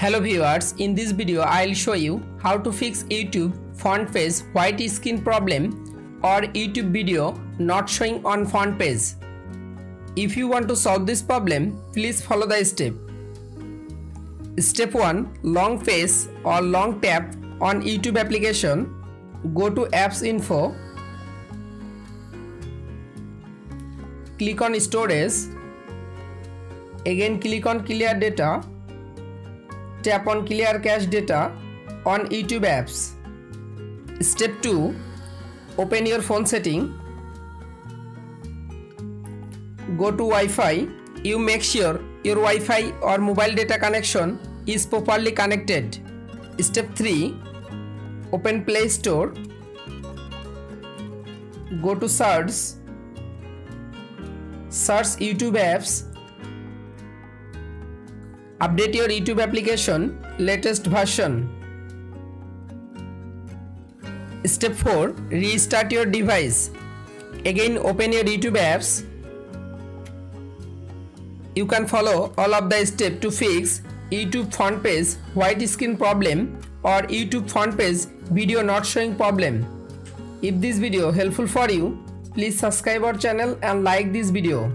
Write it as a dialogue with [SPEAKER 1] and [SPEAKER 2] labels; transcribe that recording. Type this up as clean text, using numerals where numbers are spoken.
[SPEAKER 1] Hello viewers, in this video I'll show you how to fix YouTube font page white screen problem or YouTube video not showing on font page. If you want to solve this problem, please follow the step. Step 1. Long press or long tap on YouTube application. Go to Apps Info. Click on Storage. Again click on Clear Data. Tap on Clear Cache Data on YouTube apps. Step 2. Open your phone setting. Go to Wi-Fi. You make sure your Wi-Fi or mobile data connection is properly connected. Step 3. Open Play Store. Go to Search. Search YouTube apps. Update your YouTube application latest version. Step 4. Restart your device. Again open your YouTube apps. You can follow all of the steps to fix YouTube font page white screen problem or YouTube font page video not showing problem. If this video helpful for you, please subscribe our channel and like this video.